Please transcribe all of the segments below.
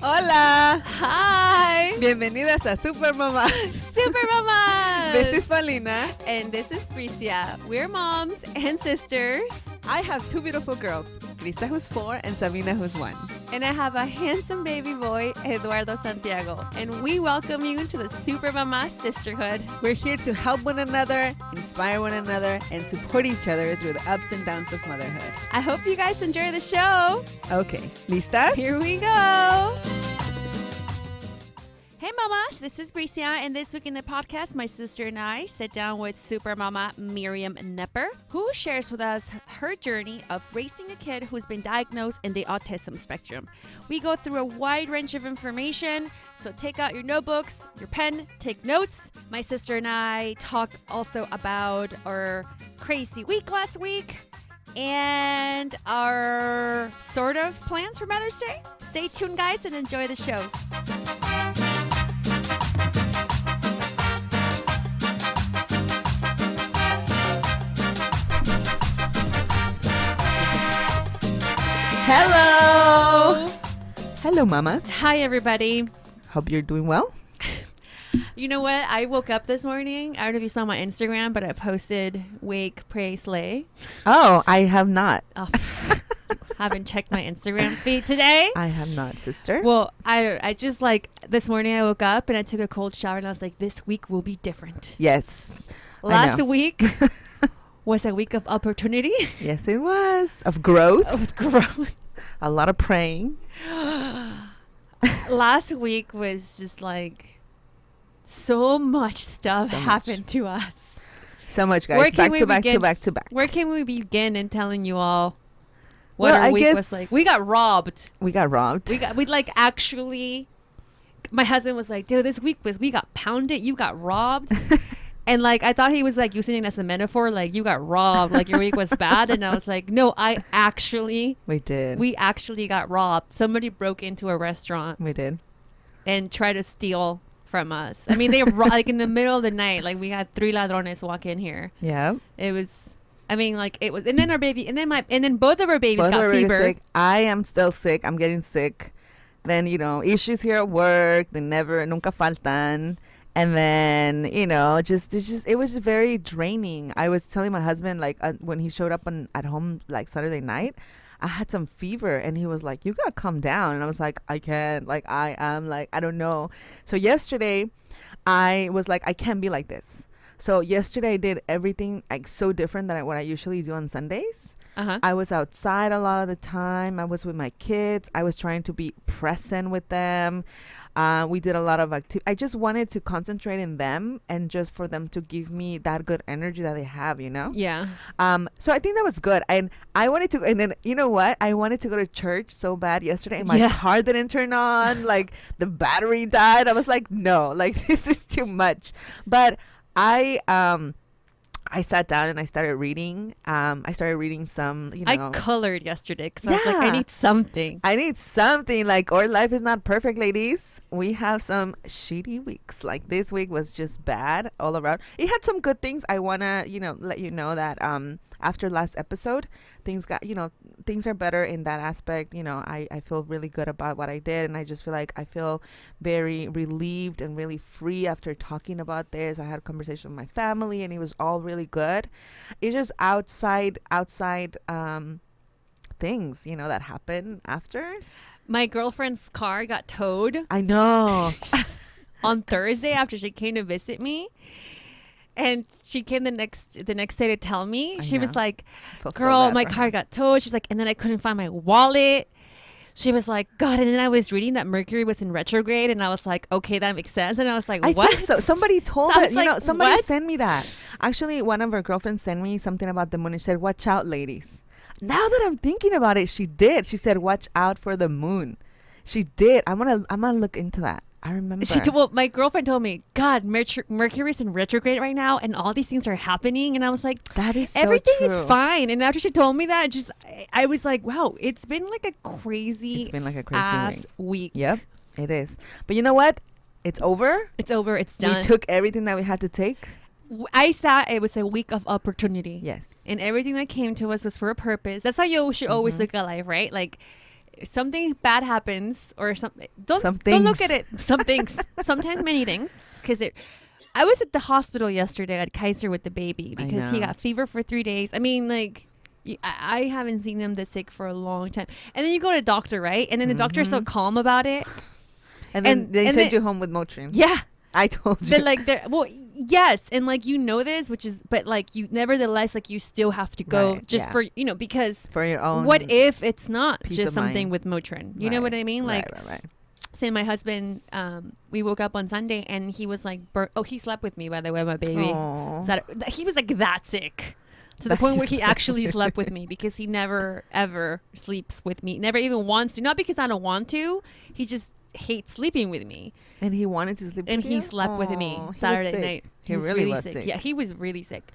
Hola. Hi. Bienvenidas a Super Mamás. Super Mamás. This is Paulina. And this is Bricia. We're moms and sisters. I have two beautiful girls, Krista who's 4 and Sabina who's 1. And I have a handsome baby boy, Eduardo Santiago. And we welcome you to the Super Mamás Sisterhood. We're here to help one another, inspire one another, and support each other through the ups and downs of motherhood. I hope you guys enjoy the show. Okay, ¿listas? Here we go. Hey Mamas, this is Bricia, and this week in the podcast, my sister and I sit down with Super Mama Miriam Nepper, who shares with us her journey of raising a kid who's been diagnosed in the autism spectrum. We go through a wide range of information, so take out your notebooks, your pen, take notes. My sister and I talk also about our crazy week last week and our sort of plans for Mother's Day. Stay tuned, guys, and enjoy the show. Hello. Hello, mamas. Hi, everybody. Hope you're doing well. You know what? I woke up this morning. I don't know if you saw my Instagram, but I posted Wake, Pray, Slay. Oh, I have not. Oh, haven't checked my Instagram feed today. I have not, sister. Well, I just like this morning I woke up and I took a cold shower and I was like, this week will be different. Yes. Last week was a week of opportunity. Yes, it was. Of growth. Of growth. A lot of praying. Last week was just like so much stuff happened to us. So much, guys. Back to back to back to back. Where can we begin in telling you all what Well, our I week guess was like? We got robbed. We got robbed. We'd like actually, my husband was like, dude, this week we got pounded. You got robbed. And like, I thought he was like using it as a metaphor. Like, you got robbed. Like, your week was bad. And I was like, no, we did. We actually got robbed. Somebody broke into a restaurant. We did. And tried to steal from us. I mean, they like in the middle of the night, like we had 3 ladrones walk in here. Yeah. It was, I mean, like it was, and then our baby, and then both of our babies got fever. Sick. I am still sick. I'm getting sick. Then, issues here at work. They nunca faltan. And then, it was very draining. I was telling my husband, like, when he showed up at home, like, Saturday night, I had some fever. And he was like, you got to calm down. And I was like, I can't. Like, I am, like, I don't know. So yesterday, I was like, I can't be like this. So yesterday, I did everything, like, so different than what I usually do on Sundays. Uh-huh. I was outside a lot of the time. I was with my kids. I was trying to be present with them. We did a lot of activity. I just wanted to concentrate in them and just for them to give me that good energy that they have, Yeah. So I think that was good. And I wanted to, and then, you know what? I wanted to go to church so bad yesterday and my car didn't turn on. Like the battery died. I was like, no, like this is too much. But I sat down and I started reading. I started reading some, I colored yesterday because I was like, I need something. Like, our life is not perfect, ladies. We have some shitty weeks. Like, this week was just bad all around. It had some good things. I want to, let you know that after last episode, things are better in that aspect. I feel really good about what I did. And I just feel like I feel very relieved and really free after talking about this. I had a conversation with my family and it was all really good. It's just outside things, that happen after. My girlfriend's car got towed. I know. On Thursday after she came to visit me. And she came the next day to tell me. She was like, girl, my car got towed. She's like, and then I couldn't find my wallet. She was like, God. And then I was reading that Mercury was in retrograde. And I was like, okay, that makes sense. And I was like, what? I think so. Somebody told her, like, somebody what? sent me that. Actually, one of her girlfriends sent me something about the moon and said, watch out, ladies. Now that I'm thinking about it, she did. She said, watch out for the moon. She did. I'm gonna look into that. I remember. Well, my girlfriend told me, God, Mercury's in retrograde right now, and all these things are happening. And I was like, that is so everything true. is fine. And after she told me that, I was like, wow, it's been like a crazy week. Yep, it is. But you know what? It's over. It's over. It's done. We took everything that we had to take. it was a week of opportunity. Yes. And everything that came to us was for a purpose. That's how you should always look at life, right? Like, something bad happens or something. Don't look at it. Some things. Sometimes many things. Because I was at the hospital yesterday at Kaiser with the baby because he got fever for 3 days. I mean, like, I haven't seen him this sick for a long time. And then you go to the doctor, right? And then the doctor's so calm about it. And then they send you home with Motrin. Yeah. I told you. But like, yes. And like, you know this, but like, you nevertheless, like, you still have to go for, because for your own. What if it's not just something with Motrin? You know what I mean? Like, right. So my husband, we woke up on Sunday and he was like, he slept with me, by the way, my baby. He was like that sick. To the point where he actually slept with me because he never, ever sleeps with me. Never even wants to. Not because I don't want to. He just hates sleeping with me. And he wanted to sleep with you? And he slept with me Saturday night. He was really sick. Yeah, he was really sick.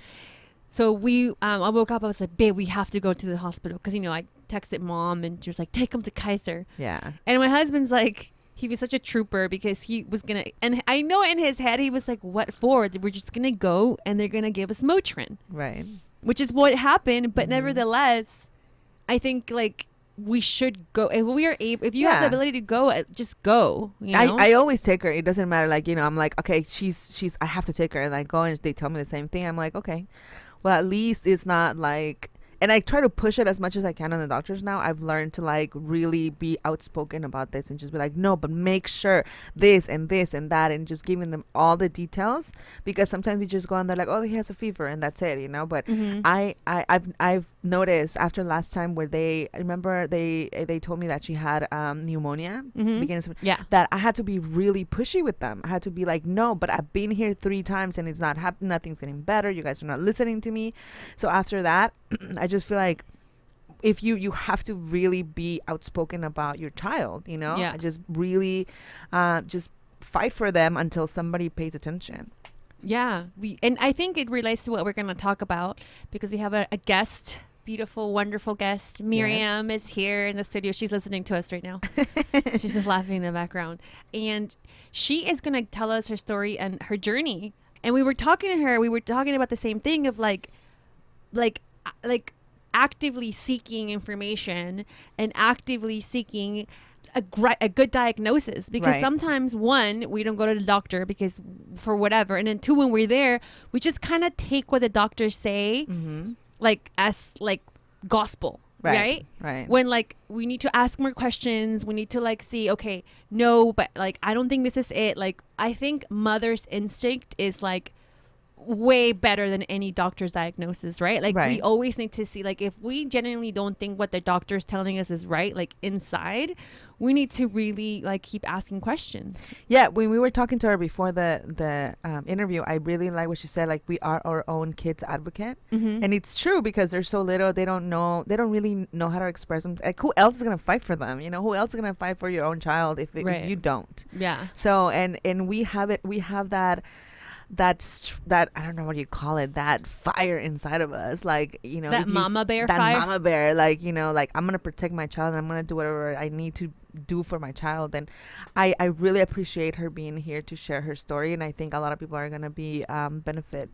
So I woke up. I was like, babe, we have to go to the hospital. Because, I texted mom and she was like, take him to Kaiser. Yeah. And my husband's like, he was such a trooper because he was going to, and I know in his head, he was like, what for? We're just going to go and they're going to give us Motrin. Right. Which is what happened. But nevertheless, I think like we should go. If you have the ability to go, just go. I always take her. It doesn't matter. Like, I'm like, okay, I have to take her. And I go and they tell me the same thing. I'm like, okay, well, at least it's not like, and I try to push it as much as I can on the doctors now. I've learned to like really be outspoken about this and just be like, no, but make sure this and this and that, and just giving them all the details, because sometimes we just go on there like, oh, he has a fever and that's it, but I've noticed after last time where they told me that she had pneumonia that I had to be really pushy with them. I had to be like, no, but I've been here 3 times and it's not happening. Nothing's getting better. You guys are not listening to me. So after that, I just feel like if you have to really be outspoken about your child, just really just fight for them until somebody pays attention. Yeah, and I think it relates to what we're going to talk about because we have a guest, beautiful, wonderful guest. Miriam is here in the studio. She's listening to us right now. She's just laughing in the background, and she is going to tell us her story and her journey. And we were talking to her. We were talking about the same thing of like actively seeking information and actively seeking a good diagnosis, because sometimes one, we don't go to the doctor because for whatever, and then 2, when we're there, we just kind of take what the doctors say like as like gospel, right? When like we need to ask more questions, we need to like see, okay, no, but like I don't think this is it. Like I think mother's instinct is like way better than any doctor's diagnosis, right? Like we always need to see, like if we genuinely don't think what the doctor's telling us is right, like inside, we need to really like keep asking questions. Yeah, when we were talking to her before the interview, I really like what she said, like we are our own kids advocate. And it's true, because they're so little, they don't really know how to express them. Like who else is gonna fight for them? Who else is gonna fight for your own child if you don't? Yeah. So and we have that I don't know what you call it, that fire inside of us, like that mama bear fire. Mama bear, like like I'm gonna protect my child and I'm gonna do whatever I need to do for my child. And I really appreciate her being here to share her story, and I think a lot of people are gonna be benefited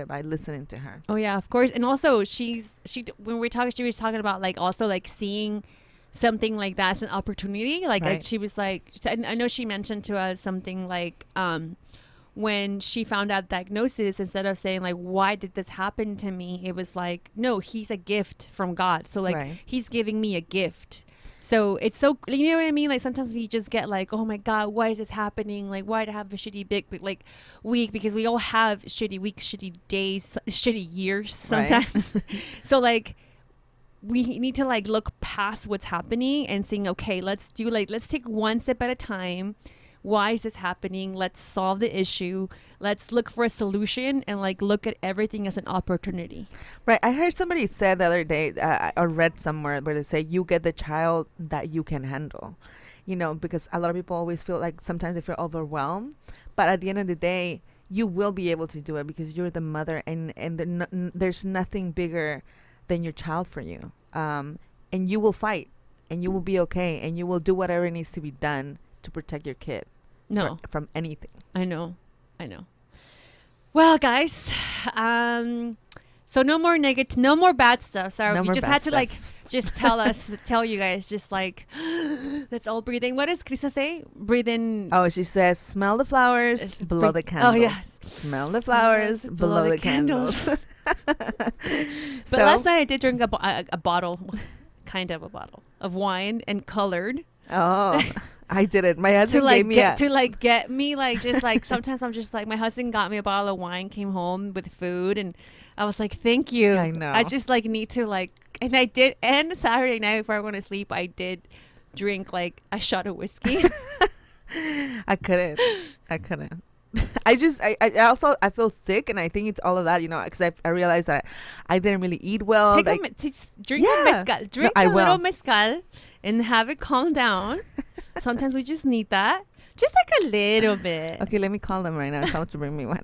by listening to her. Oh yeah, of course. And also she when we talked, she was talking about like also like seeing something like that as an opportunity, like she was like, I know she mentioned to us something like when she found out diagnosis, instead of saying like, why did this happen to me, it was like, no, he's a gift from God. So like he's giving me a gift. So it's so, you know what I mean? Like sometimes we just get like, oh my God, why is this happening? Like why do I have a shitty week? Because we all have shitty weeks, shitty days, shitty years sometimes. So like we need to like look past what's happening and saying, okay, let's take one step at a time. Why is this happening? Let's solve the issue. Let's look for a solution and like look at everything as an opportunity. Right. I heard somebody say the other day, or read somewhere where they say you get the child that you can handle, because a lot of people always feel like sometimes they feel overwhelmed, but at the end of the day, you will be able to do it because you're the mother, and there's nothing bigger than your child for you. And you will fight, and you will be okay, and you will do whatever needs to be done to protect your kid from anything. I know. Well, guys, so no more negative, no more bad stuff. So we just had to like just tell you guys, just like let's all breathe in. What does Krista say? Breathe in. Oh, she says, smell the flowers, blow the candles. Oh yeah, smell the flowers, blow the candles. But last night I did drink a bottle, kind of a bottle of wine and colored. Oh. I did it. My husband gave me get me just like sometimes I'm just like, my husband got me a bottle of wine, came home with food, and I was like, thank you. I know. I just like need to like, and I did. And Saturday night before I went to sleep, I did drink like a shot of whiskey. I couldn't. I also feel sick, and I think it's all of that, because I realized that I didn't really eat well. Drink a mezcal. Drink a little mezcal and have it calm down. Sometimes we just need that. Just like a little bit. Okay, let me call them right now. Tell them to bring me one.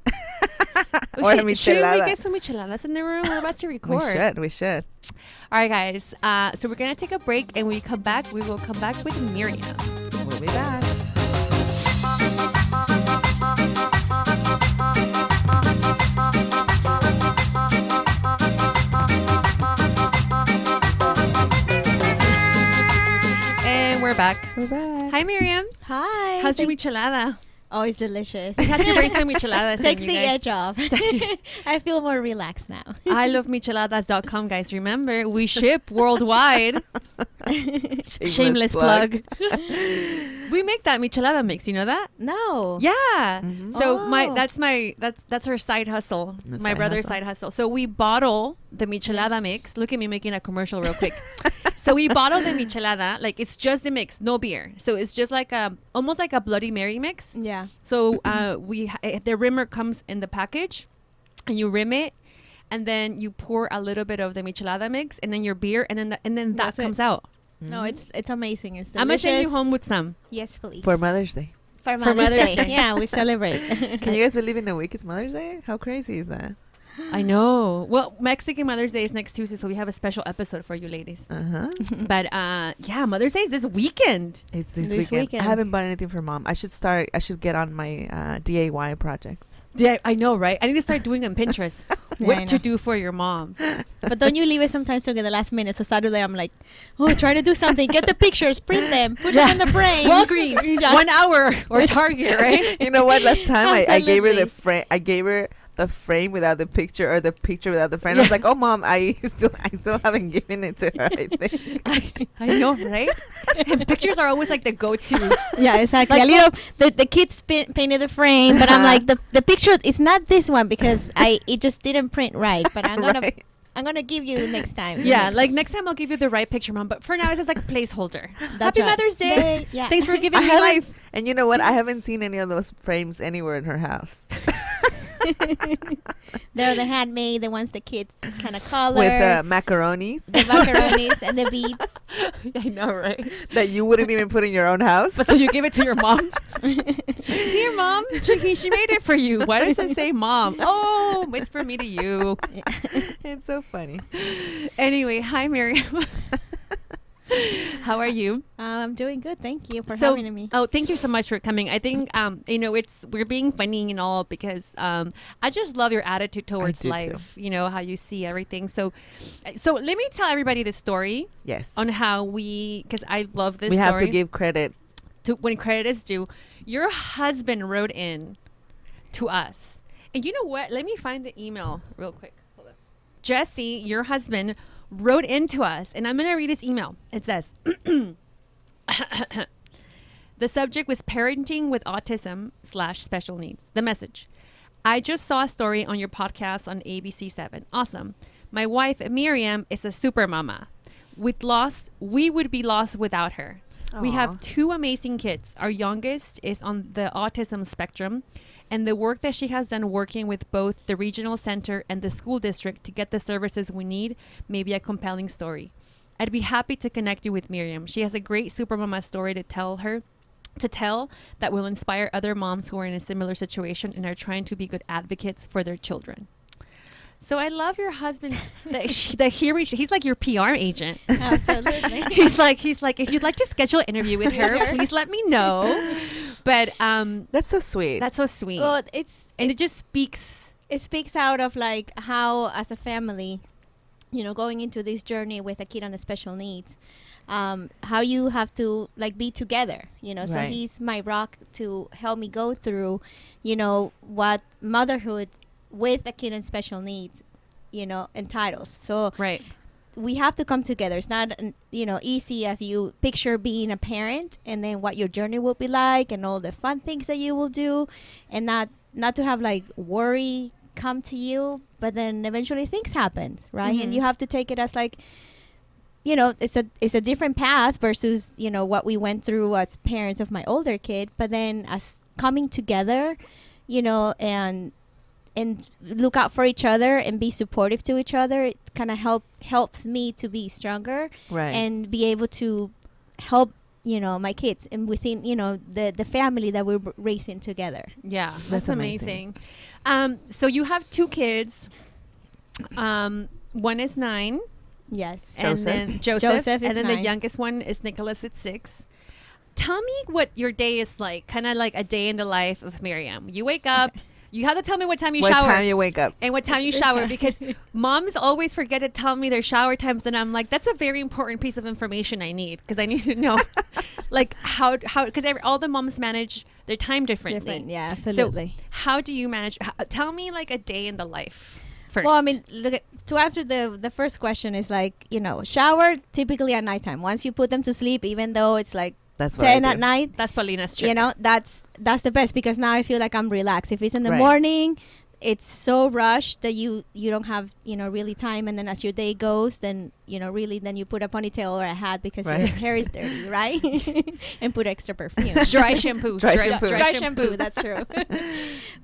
Or should we get some micheladas in the room? We're about to record. We should. All right, guys. So we're going to take a break, and when we come back, we will come back with Miriam. We'll be back. We're back. Hi, Miriam. Hi. How's your michelada? Oh, it's delicious. You had to bring some micheladas. Takes the edge off. I feel more relaxed now. I love micheladas.com, guys. Remember, we ship worldwide. Shameless plug. We make that michelada mix. You know that? No. Yeah. Mm-hmm. So that's our side hustle. My brother's side hustle. So we bottle the michelada mix. Look at me making a commercial real quick. So we bottle the michelada, like it's just the mix, no beer. So it's just like almost like a Bloody Mary mix. Yeah. So the rimmer comes in the package, and you rim it, and then you pour a little bit of the michelada mix, and then your beer, and then that comes out. No, it's amazing. It's delicious. I'm gonna send you home with some. Yes, please. For Mother's Day. For Mother's Day. Yeah, we celebrate. Can you guys believe in a week it's Mother's Day? How crazy is that? I know. Well, Mexican Mother's Day is next Tuesday, so we have a special episode for you ladies. But yeah, Mother's Day is this weekend. It's this weekend. I haven't bought anything for Mom. I should get on my DIY projects. Yeah, I know, right? I need to start doing on Pinterest what to do for your mom. But don't you leave it sometimes till the last minute? So Saturday I'm like, trying to do something. Get the pictures, print them, put them in the frame. Walgreens, 1 hour, or Target, right? You know what? Last time I gave her the frame. I gave her the frame without the picture, or the picture without the frame. Yeah. I was like, oh Mom, I still haven't given it to her, I think. I know, right? And pictures are always like the go-to. Yeah, exactly. Like, the kids painted the frame, but I'm like, the picture is not this one because it just didn't print right, but I'm gonna give you next time. Yeah, like next time I'll give you the right picture, Mom. But for now, it's just like a placeholder. Happy Mother's Day. Yeah. Thanks for giving me life. And you know what? I haven't seen any of those frames anywhere in her house. They're the handmade, the ones the kids kind of color. With macaronis. The macaronis and the beads. I know, right? That you wouldn't even put in your own house. But so you give it to your mom. Here, Mom. She made it for you. Why does it say Mom? Oh, it's for me to you. It's so funny. Anyway, hi, Miriam. How are you? I'm doing good. Thank you for having me. Oh, thank you so much for coming. I think we're being funny and all because I just love your attitude towards life. Too. You know how you see everything. So let me tell everybody the story. Yes. On how because I love this. We story. have to give credit to when credit is due. Your husband wrote in to us, and you know what? Let me find the email real quick. Hold on. Jesse, your husband, wrote into us, and I'm going to read his email. It says, the subject was parenting with autism / special needs. The message: I just saw a story on your podcast on ABC7. Awesome. My wife, Miriam, is a super mama. We would be lost without her. Aww. We have 2 amazing kids. Our youngest is on the autism spectrum, and the work that she has done working with both the regional center and the school district to get the services we need may be a compelling story. I'd be happy to connect you with Miriam. She has a great super mama story to tell that will inspire other moms who are in a similar situation and are trying to be good advocates for their children. So I love your husband he's like your PR agent. Absolutely. he's like, if you'd like to schedule an interview with her, please let me know. But that's so sweet. That's so sweet. Well, it just speaks it speaks out of like how as a family, going into this journey with a kid on the special needs, how you have to like be together, so Right. he's my rock to help me go through, what motherhood with a kid on special needs, entitles. So Right. we have to come together. It's not, easy if you picture being a parent and then what your journey will be like and all the fun things that you will do, and not to have like worry come to you, but then eventually things happen, right? Mhm. And you have to take it as like, it's a different path versus, what we went through as parents of my older kid, but then as coming together, and look out for each other and be supportive to each other, it kind of helps me to be stronger Right. and be able to help my kids and within the family that we're raising together. Yeah, That's that's amazing. amazing. So you have 2 kids. One is 9. Yes. And Joseph. then Joseph is and then the 9. youngest one is Nicholas at 6. Tell me what your day is like, kind of like a day in the life of Miriam. You wake up. You have to tell me what time you What shower. time you wake up? And what time you shower, because moms always forget to tell me their shower times, and I'm like, that's a very important piece of information I need, because I need to know like how because all the moms manage their time differently. Yeah, absolutely. So how do you manage? Tell me like a day in the life first. Well, I mean, look, to answer the first question is like, shower typically at nighttime. Once you put them to sleep, even though it's like That's what 10 I at do. night, that's Paulina's trick. that's the best, because now I feel like I'm relaxed. If it's in the Right. morning, it's so rushed that you don't have really time, and then as your day goes, then really then you put a ponytail or a hat because your Right. hair is dirty, right? And put extra perfume. Dry shampoo. Dry shampoo. Dry shampoo, that's true.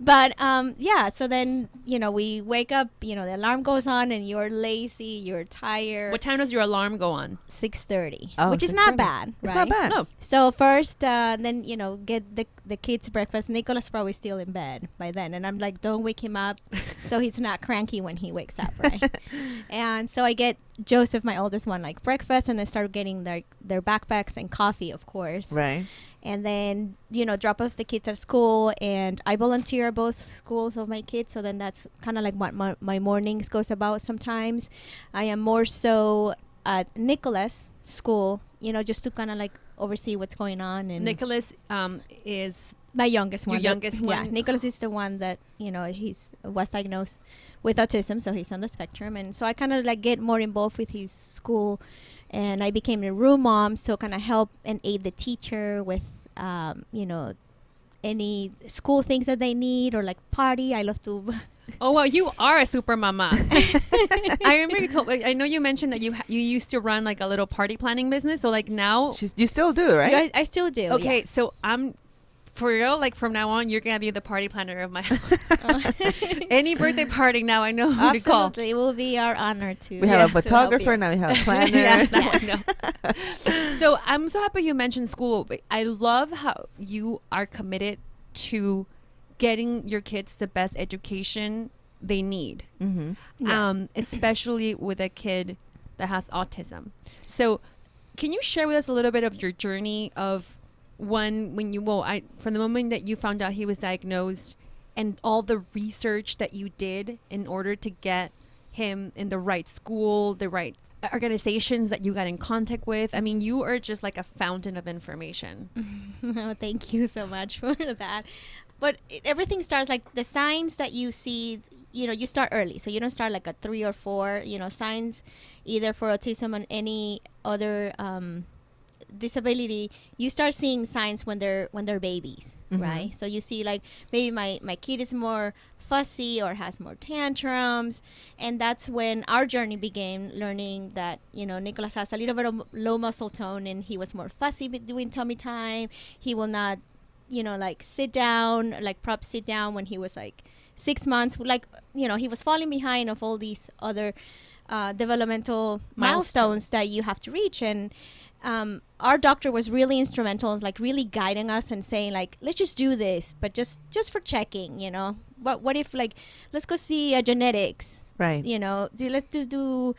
But yeah, so then we wake up, the alarm goes on and you're lazy, you're tired. What time does your alarm go on? 6:30, Oh, which is not 6:30. bad, It's right? not bad. No. So first, then get the kids breakfast. Nicholas probably still in bed by then, and I'm like, don't wake him up, so he's not cranky when he wakes up, right? And so I get Joseph, my oldest one, like breakfast, and I start getting their backpacks and coffee, of course. Right. And then drop off the kids at school, and I volunteer at both schools of my kids, so then that's kind of like what my mornings goes about. Sometimes I am more so at Nicholas' school, just to kind of like oversee what's going on. And Nicholas is my youngest one. Your youngest Yeah, one? Nicholas is the one that he was diagnosed with autism, so he's on the spectrum, and so I kind of like get more involved with his school, and I became a room mom, so kind of help and aid the teacher with any school things that they need, or like party. I love to. Oh well, you are a super mama. I remember you told. I know you mentioned that you used to run like a little party planning business. So like now, You still do, right? I still do. okay. yeah. So I'm for real. Like from now on, you're gonna be the party planner of my house. Any birthday party now, I know who to call. Absolutely, it will be our honor to. We have a to help photographer you. now. We have a planner. Yeah, that one, no. So I'm so happy you mentioned school. I love how you are committed to getting your kids the best education they need. Mm-hmm. Yes. Especially with a kid that has autism. So can you share with us a little bit of your journey of from the moment that you found out he was diagnosed and all the research that you did in order to get him in the right school, the right organizations that you got in contact with? I mean, you are just like a fountain of information. Oh, thank you so much for that. But everything starts like the signs that you see, you start early. So you don't start like a 3 or 4, signs either for autism or any other disability. You start seeing signs when they're babies, Mhm. right? So you see like maybe my kid is more fussy or has more tantrums, and that's when our journey began, learning that Nicholas has a little bit of low muscle tone, and he was more fussy doing tummy time. He will not like sit down, like prop sit down when he was like 6 months, like he was falling behind of all these other developmental milestones that you have to reach. And our doctor was really instrumental in like really guiding us and saying like, let's just do this, but just for checking, what if like, let's go see genetics, Right. let's do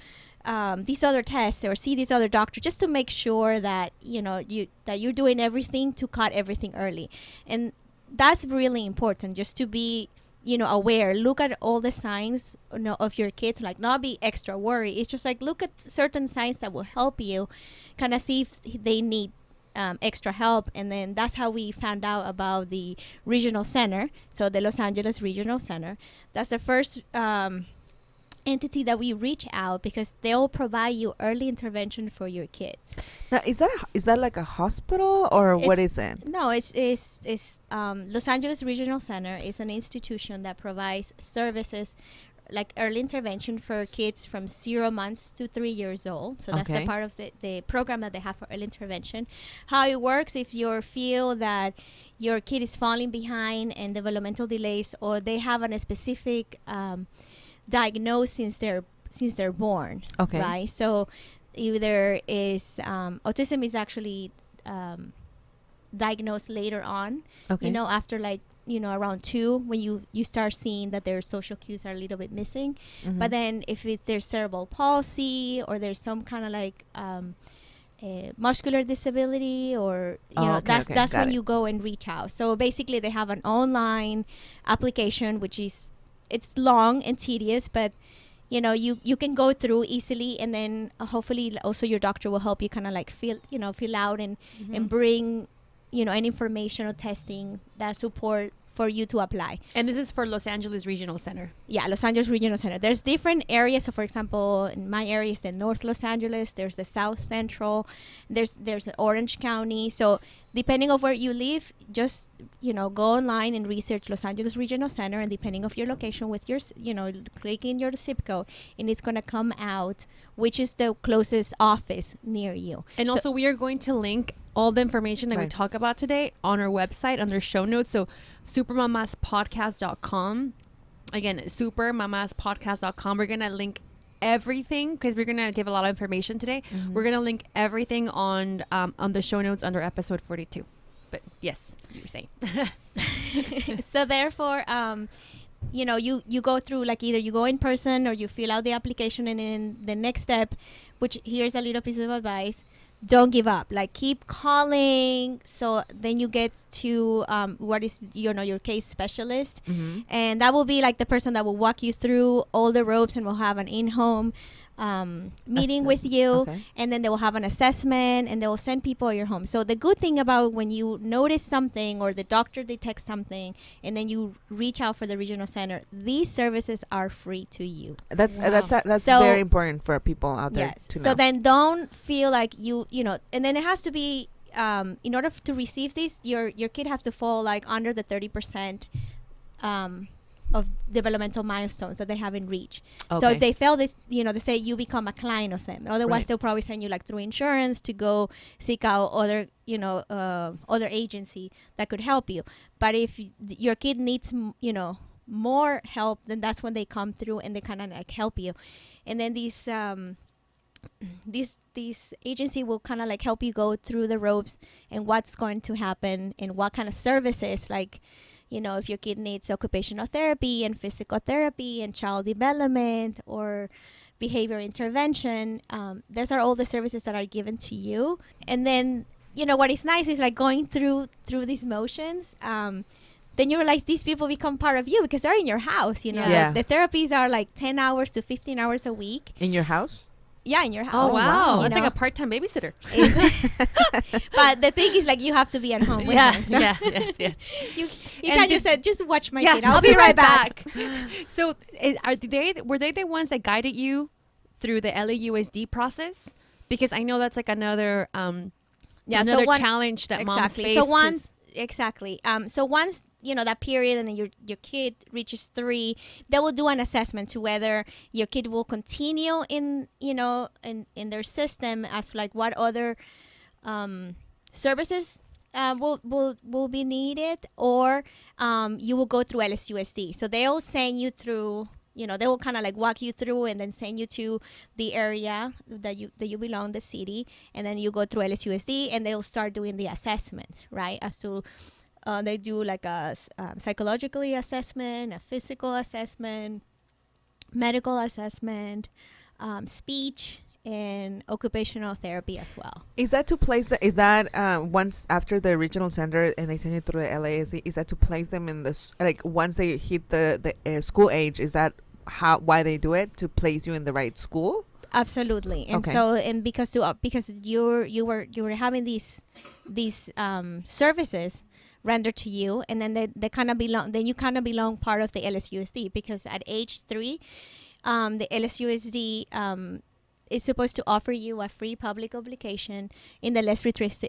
these other tests or see this other doctor, just to make sure that you're doing everything to cut everything early. And that's really important, just to be aware. Look at all the signs, of your kids. Like, not be extra worried. It's just like, look at certain signs that will help you kind of see if they need extra help. And then that's how we found out about the regional center. So the Los Angeles Regional Center. That's the first entity that we reach out, because they'll provide you early intervention for your kids. Now, is that like a hospital, or what is it? No, it's Los Angeles Regional Center is an institution that provides services like early intervention for kids from 0 months to 3 years old. So that's the part of the program that they have for early intervention. How it works, if you feel that your kid is falling behind in developmental delays, or they have a specific diagnosed since they're born, right? So either is autism is actually diagnosed later on, after like around 2, when you start seeing that their social cues are a little bit missing. But then if there's cerebral palsy, or there's some kind of like muscular disability, or that's when you go and reach out. So basically they have an online application, which is, it's long and tedious, but you can go through easily, and then hopefully also your doctor will help you kind of like fill out and bring any information or testing that support for you to apply. And this is for Los Angeles Regional Center. Yeah, Los Angeles Regional Center. There's different areas. So for example, in my area is the North Los Angeles. There's the South Central. There's Orange County. So depending on where you live, just go online and research Los Angeles Regional Center, and depending of your location, with your click in your zip code, and it's gonna come out which is the closest office near you. And also, we are going to link all the information that we talk about today on our website under show notes. So supermamaspodcast.com. Again, supermamaspodcast.com. We're gonna link everything, because we're gonna give a lot of information today. We're gonna link everything on the show notes under episode 42. But yes, you were saying. So therefore, you go through, like, either you go in person or you fill out the application, and then the next step, which here's a little piece of advice: don't give up. Like, keep calling. So then you get to what is your case specialist, and that will be like the person that will walk you through all the ropes, and will have an in-home meeting with you, and then they will have an assessment, and they will send people at your home. So the good thing about when you notice something, or the doctor detects something, and then you reach out for the regional center, these services are free to you. That's very important for people out there to know. So then don't feel like and then it has to be in order to receive this, your kid has to fall like under the 30% of developmental milestones that they haven't reached. So if they fail this, they say you become a client of them. Otherwise, they'll probably send you like through insurance to go seek out other agency that could help you. But if your kid needs, more help, then that's when they come through and they kind of like help you. And then these agency will kind of like help you go through the ropes and what's going to happen, and what kind of services, like, if your kid needs occupational therapy and physical therapy and child development or behavior intervention, those are all the services that are given to you. And then, what is nice is like going through these motions, then you realize these people become part of you, because they're in your house, The therapies are like 10 hours to 15 hours a week. In your house? Yeah, in your house. Oh, wow. That's like a part-time babysitter. But the thing is, like, you have to be at home with them. So. Yes. You can't just say, just watch my kid. I'll be right back. So were they the ones that guided you through the LAUSD process? Because I know that's like another challenge that moms face. So once that period, and then your kid reaches 3, they will do an assessment to whether your kid will continue in their system, as like what other services will be needed, or you will go through LSUSD. So they'll send you through, they will kind of like walk you through, and then send you to the area that you belong, the city, and then you go through LSUSD, and they'll start doing the assessments, right? As to they do like a psychologically assessment, a physical assessment, medical assessment, speech, and occupational therapy as well. Is that to place is that once after the regional center and they send you through the LASD, is that to place them in the like once they hit the school age? Is that why they do it, to place you in the right school? Absolutely. And so because you were having these services rendered to you, and then they kind of belong, then you kind of belong part of the LSUSD, because at age 3 the LSUSD is supposed to offer you a free public publication in the less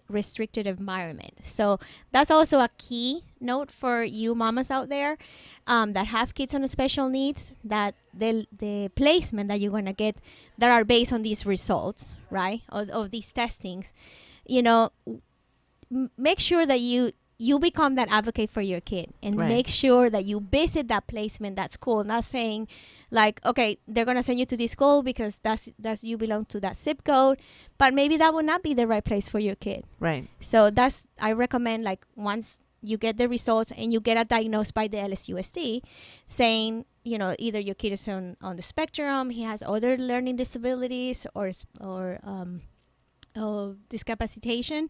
restricted environment. So that's also a key note for you mamas out there that have kids on special needs, that the placement that you're going to get that are based on these results, right, of these testings, make sure that you become that advocate for your kid, and make sure that you visit that placement, that school, not saying like, okay, they're going to send you to this school because that's you belong to that zip code, but maybe that would not be the right place for your kid. Right. So I recommend, like, once you get the results and you get diagnosed by the LSUSD saying, either your kid is on the spectrum, he has other learning disabilities or discapacitation,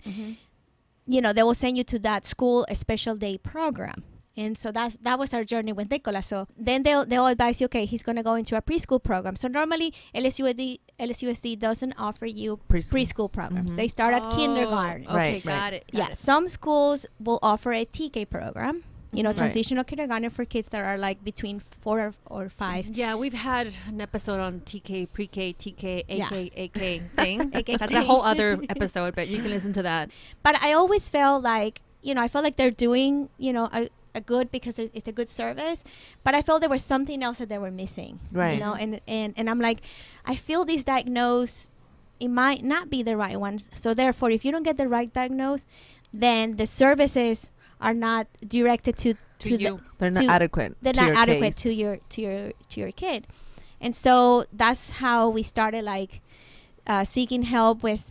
they will send you to that school, a special day program. And so that was our journey with Nicolas. So then they'll advise you, okay, he's going to go into a preschool program. So normally LSUSD doesn't offer you preschool programs. They start at kindergarten. Okay, got it. Some schools will offer a TK program, transitional kindergarten for kids that are like between 4 or 5. Yeah, we've had an episode on TK, pre-K, TK, AK thing. That's a whole other episode, but you can listen to that. But I always felt like, they're doing, a good, because it's a good service, but I felt there was something else that they were missing. Right. And I'm like, I feel this diagnosis, it might not be the right one. So therefore, if you don't get the right diagnosis, then the services are not directed to you. They're not adequate. They're not adequate to your kid. And so that's how we started, like, seeking help with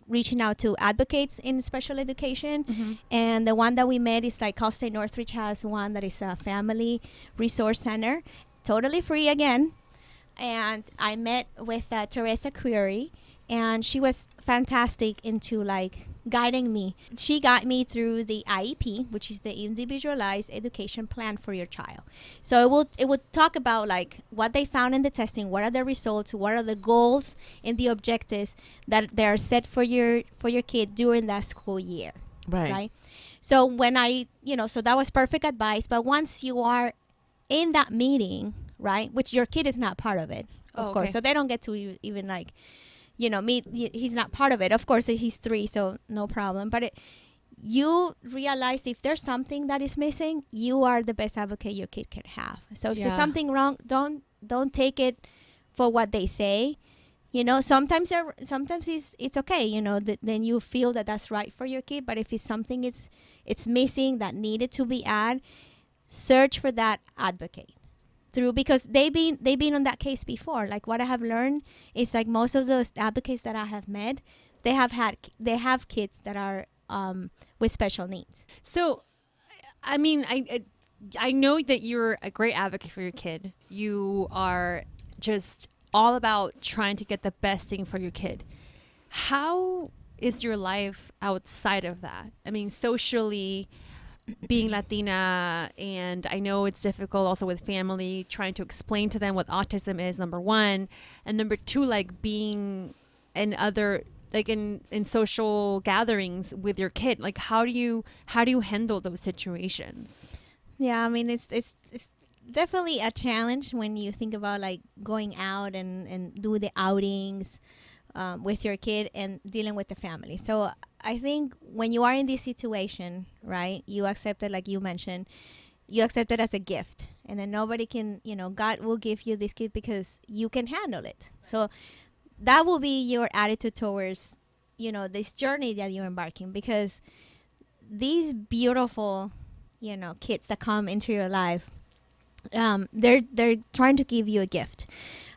reaching out to advocates in special education. And the one that we met is like Cal State Northridge has one that is a family resource center, totally free again. And I met with Teresa Query, and she was fantastic into like guiding me. She got me through the IEP, which is the individualized education plan for your child. So it would talk about like what they found in the testing, what are the results, what are the goals and the objectives that they are set for your kid during that school year. Right. So when so that was perfect advice. But once you are in that meeting, right, which your kid is not part of it, of course, so they don't get to even like, he's not part of it. Of course, he's 3, so no problem. But you realize if there's something that is missing, you are the best advocate your kid can have. So if there's something wrong, don't take it for what they say. Sometimes it's okay. Then you feel that that's right for your kid. But if it's something it's missing that needed to be added, search for that advocate. Because they've been on that case before. Like, what I have learned is like most of those advocates that I have met, they have kids that are with special needs. So, I mean, I know that you're a great advocate for your kid. You are just all about trying to get the best thing for your kid. How is your life outside of that? I mean, socially, being Latina, and I know it's difficult also with family, trying to explain to them what autism is, number 1, and number 2, like being in other, like in social gatherings with your kid. Like, how do you handle those situations? Yeah, I mean, it's definitely a challenge when you think about like going out and do the outings with your kid and dealing with the family. So I think when you are in this situation, right, you accept it, like you mentioned, you accept it as a gift. And then nobody can, God will give you this gift because you can handle it. So that will be your attitude towards, this journey that you're embarking. Because these beautiful, kids that come into your life, they're trying to give you a gift.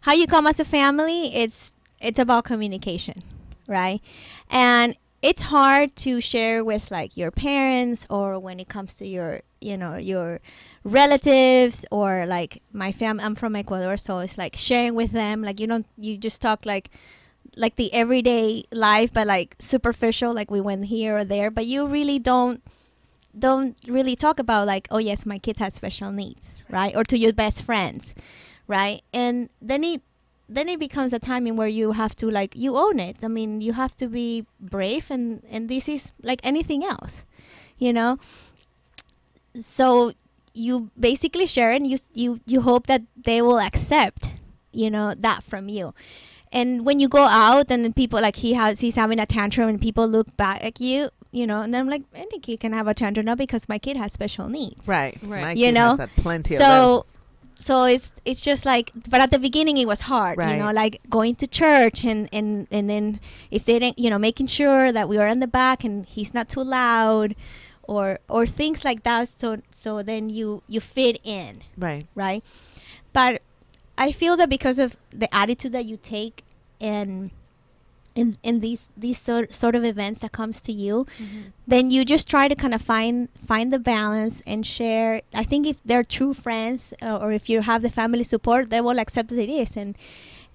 How you come as a family, it's about communication, right? And it's hard to share with like your parents, or when it comes to your relatives, or like my family. I'm from Ecuador, so it's like sharing with them. Like you just talk like like the everyday life, but like superficial, like we went here or there, but you really don't really talk about like, oh yes, my kids have special needs, right? Or to your best friends, right? And then it becomes a timing where you have to, like, you own it. I mean, you have to be brave, and this is like anything else, you know? So you basically share, and you hope that they will accept, you know, that from you. And when you go out and then people, like, he's having a tantrum and people look back at you, you know, and then I'm like, any kid can have a tantrum, not because my kid has special needs. Right. My you kid know? has plenty of those. So it's just like, but at the beginning it was hard, right. you know, like going to church and then if they didn't, you know, making sure that we are in the back and he's not too loud or things like that. So then you fit in. Right. But I feel that because of the attitude that you take in these sort of events that comes to you, then you just try to kind of find the balance and share. I think if they're true friends or if you have the family support, they will accept it is.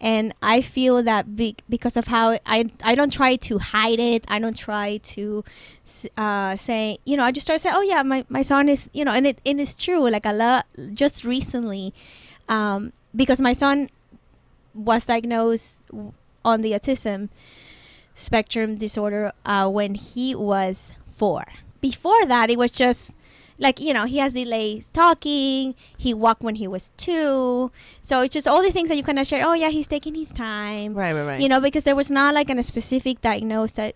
And I feel that because of how I don't try to hide it. I don't try to say, you know, I just try to say, oh yeah, my son is, you know, and it is true. Like just recently, because my son was diagnosed on the autism spectrum disorder when he was 4. Before that, it was just like, you know, he has delays talking. He walked when he was 2. So it's just all the things that you kind of share. Oh yeah, he's taking his time. Right. You know, because there was not like a specific diagnosis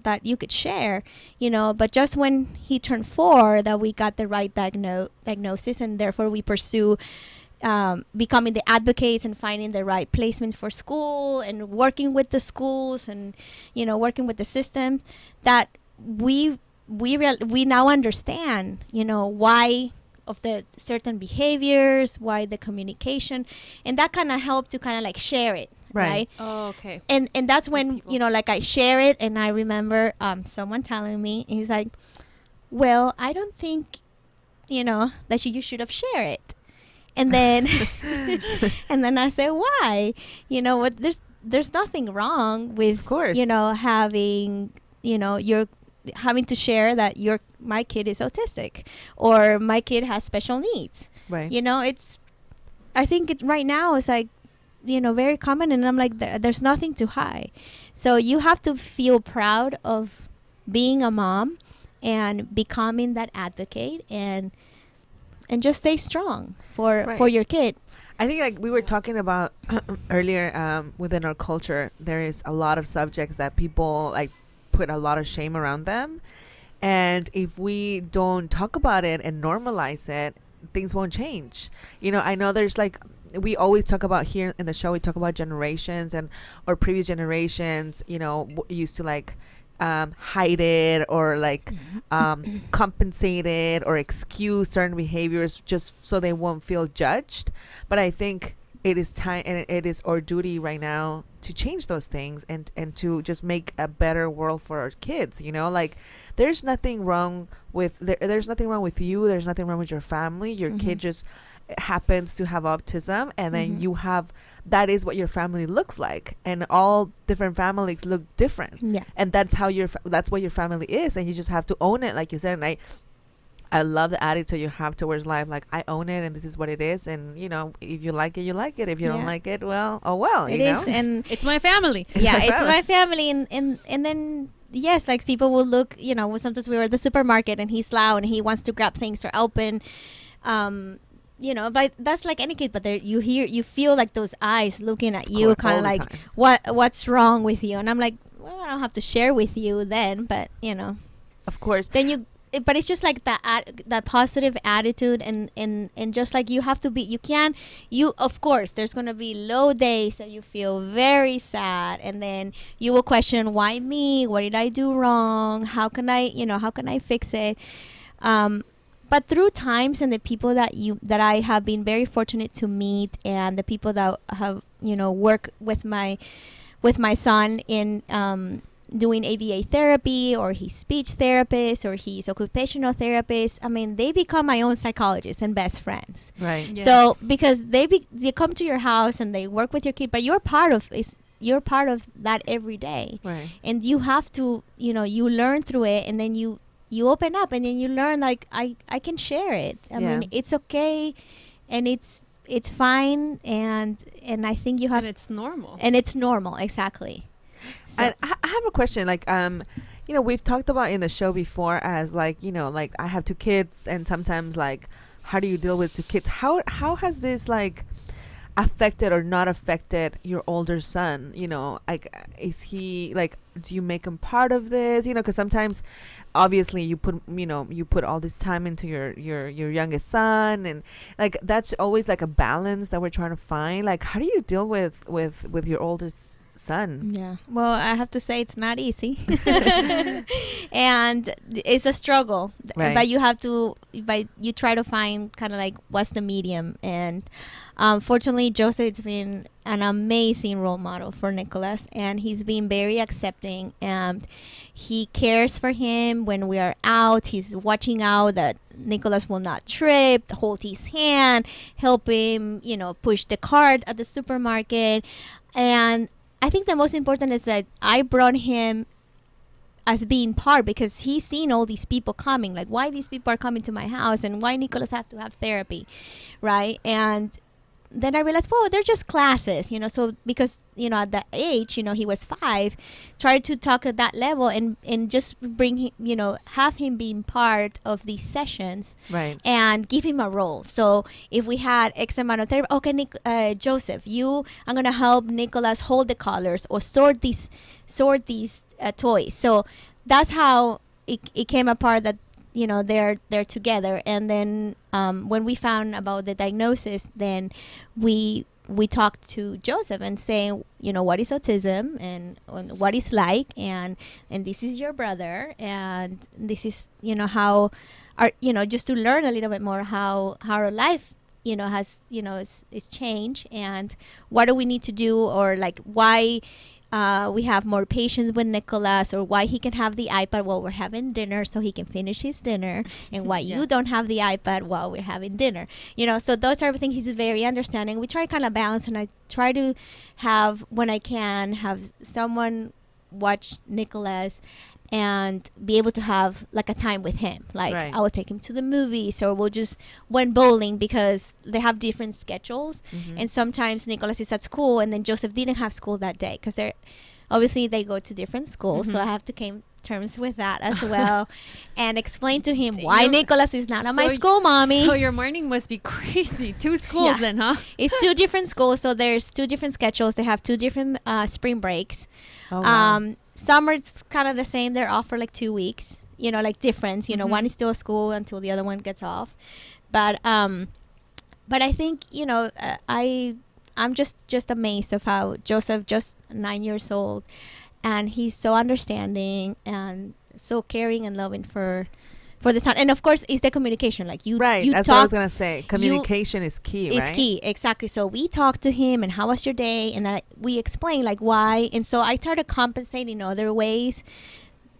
that you could share, you know, but just when he turned 4 that we got the right diagnosis, and therefore we pursue becoming the advocates and finding the right placement for school and working with the schools and, you know, working with the system, that we now understand, you know, why of the certain behaviors, why the communication, and that kind of helped to kind of like share it. Right. Oh, okay. And that's when, you know, like I share it, and I remember someone telling me, he's like, well, I don't think, you know, that you should have shared it. And then and then I say, why? You know what, there's nothing wrong with, of course, you know, having, you know, you're having to share that my kid is autistic or my kid has special needs. Right. You know, I think right now it's like, you know, very common, and I'm like, there's nothing to hide. So you have to feel proud of being a mom and becoming that advocate and just stay strong for your kid. I think, like we were talking about earlier, within our culture, there is a lot of subjects that people like put a lot of shame around them. And if we don't talk about it and normalize it, things won't change. You know, I know there's like, we always talk about here in the show, we talk about generations or previous generations, you know, used to like hide it or like compensate it or excuse certain behaviors just so they won't feel judged. But I think it is time, and it is our duty right now to change those things and to just make a better world for our kids. You know, like there's nothing wrong with there's nothing wrong with you. There's nothing wrong with your family. Your kid just happens to have autism, and then you have, that is what your family looks like, and all different families look different. Yeah. And that's how that's what your family is, and you just have to own it, like you said. And I love the attitude you have towards life. Like, I own it, and this is what it is. And, you know, if you like it, you like it. If you don't like it, well, oh well. It you is, know? and it's my family. It's my family. And then, yes, like people will look, you know, sometimes we were at the supermarket and he's loud and he wants to grab things or open, you know, but that's like any kid. But there, you feel like those eyes looking at you, kind of like, what's wrong with you? And I'm like, well, I don't have to share with you then, but you know, of course. Then but it's just like that positive attitude, and just like you have to be, of course there's gonna be low days that you feel very sad, and then you will question, why me? What did I do wrong? How can I fix it? But through times and the people that I have been very fortunate to meet, and the people that have, you know, worked with my son in doing ABA therapy, or he's speech therapist, or he's occupational therapist. I mean, they become my own psychologists and best friends. Right. Yeah. So because they come to your house and they work with your kid, but you're part of you're part of that every day. Right. And you have to, you learn through it, and then you open up, and then you learn, like, I can share it. I mean, it's okay, and it's fine, and I think you have, and it's normal. And it's normal, exactly. So. And I have a question, like, we've talked about in the show before as, like, like, I have 2 kids, and sometimes, like, how do you deal with 2 kids? How has this, like, affected or not affected your older son? Like, is he, like, do you make him part of this? Because sometimes, obviously, you put all this time into your youngest son, and, like, that's always, like, a balance that we're trying to find. Like, how do you deal with your oldest son? Yeah, well, I have to say it's not easy. And it's a struggle, right. But you try to find kind of like what's the medium. And fortunately, Joseph has been an amazing role model for Nicholas, and he's been very accepting, and he cares for him when we are out. He's watching out that Nicholas will not trip, hold his hand, help him, push the cart at the supermarket. And I think the most important is that I brought him as being part, because he's seen all these people coming, like why these people are coming to my house, and why Nicholas have to have therapy, right? And then I realized, well, they're just classes, so because, at that age, he was 5, tried to talk at that level and just bring him, have him being part of these sessions, right? And give him a role. So if we had X amount of therapy, okay, Joseph, I'm going to help Nicholas hold the collars or sort these toys. So that's how it came apart, that they're together. And then when we found about the diagnosis, then we talked to Joseph and saying, what is autism, and what it's like, and this is your brother, and this is how our just to learn a little bit more how our life has is changed, and what do we need to do, or like why we have more patience with Nicholas, or why he can have the iPad while we're having dinner so he can finish his dinner, and why you don't have the iPad while we're having dinner. So those are things. He's very understanding. We try to kind of balance, and I try to have, when I can, have someone watch Nicholas and be able to have like a time with him. Like, right. I will take him to the movies, or we'll just went bowling, because they have different schedules. Mm-hmm. And sometimes Nicholas is at school, and then Joseph didn't have school that day, because they go to different schools. Mm-hmm. So I have to come terms with that as well, and explain to him why Nicholas is not at my school, mommy. So your morning must be crazy. 2 schools then, huh? It's 2 different schools, so there's 2 different schedules. They have 2 different spring breaks. Oh, wow. Summer, it's kind of the same. They're off for like 2 weeks, like difference, mm-hmm. One is still at school until the other one gets off. But I think, I'm just amazed of how Joseph, just 9 years old, and he's so understanding and so caring and loving for the son. And of course, it's the communication. Like right. That's what I was gonna say. Communication is key. It's right? key, exactly. So we talk to him, and how was your day, and we explain like why. And so I try to compensate in other ways,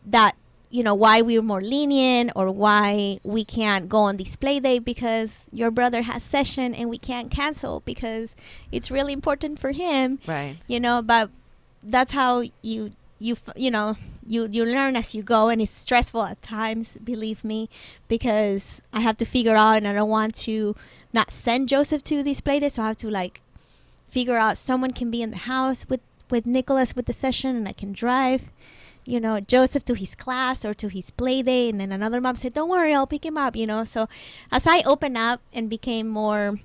that why we're more lenient, or why we can't go on this play date because your brother has session and we can't cancel because it's really important for him. Right. But that's how you learn as you go, and it's stressful at times, believe me, because I have to figure out, and I don't want to not send Joseph to this play date, so I have to like figure out someone can be in the house with Nicholas with the session, and I can drive Joseph to his class or to his play date, and then another mom said, don't worry, I'll pick him up. So as I opened up and became more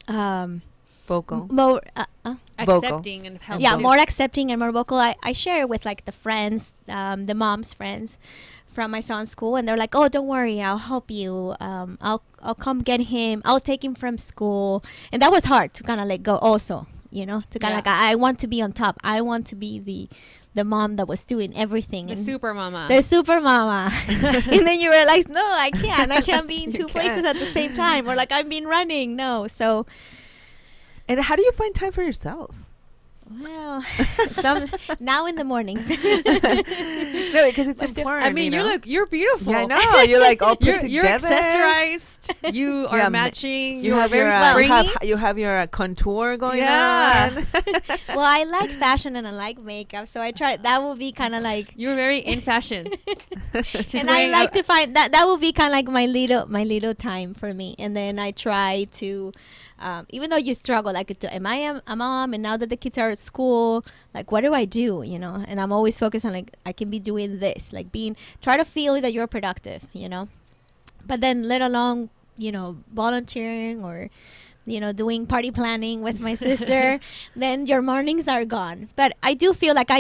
vocal, more accepting and helpful. Yeah, more accepting and more vocal. I share with like the friends, the mom's friends from my son's school, and they're like, oh, don't worry, I'll help you. I'll come get him. I'll take him from school. And that was hard to kind of let go also, to kind of like, I want to be on top. I want to be the mom that was doing everything. The super mama. And then you realize, no, I can't be in 2 places at the same time, or like I've been running. No. So. And how do you find time for yourself? Well, now in the mornings. No, because it's important. I mean, you're beautiful. Yeah, I know. You're like all put you're together. accessorized. You are matching. You are very springy. You have your contour going on. Well, I like fashion and I like makeup, so I try. That will be kind of like you're very in fashion. And I like to find that will be kind of like my little time for me. And then I try to. Even though you struggle, like, am I a mom? And now that the kids are at school, like, what do I do? You know, and I'm always focused on like, I can be doing this, like try to feel that you're productive, you know, but then let alone, you know, volunteering or, you know, doing party planning with my sister, then your mornings are gone. But I do feel like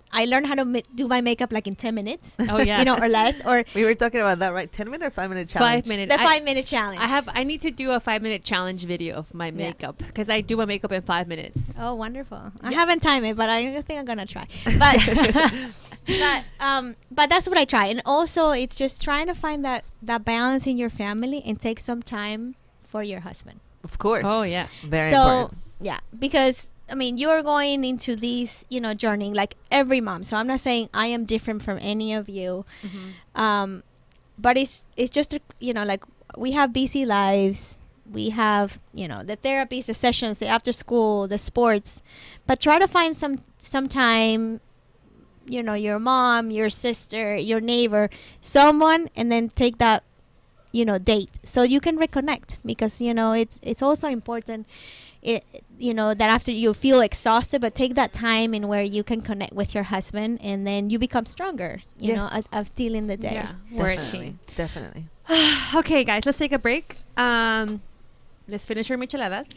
I learned how to do my makeup like in 10 minutes. Oh yeah, you know, or less. Or we were talking about that, right? 10-minute or 5-minute challenge. 5 minute. The 5-minute challenge. I need to do a 5-minute challenge video of my makeup because I do my makeup in 5 minutes. Oh, wonderful! Yeah. I haven't timed it, but I think I'm gonna try. But but that's what I try, and also it's just trying to find that balance in your family and take some time for your husband. Of course. Oh yeah, very important. Yeah, because I mean, you're going into this, you know, journey like every mom. So I'm not saying I am different from any of you. Mm-hmm. But it's just, you know, like we have busy lives. We have, you know, the therapies, the sessions, the after school, the sports. But try to find some time, you know, your mom, your sister, your neighbor, someone, and then take that, you know, date so you can reconnect, because, you know, it's also important. You know, that after you feel exhausted, but take that time in where you can connect with your husband, and then you become stronger, you know, of dealing the day. Yeah, definitely. Okay, guys, let's take a break. Let's finish our micheladas.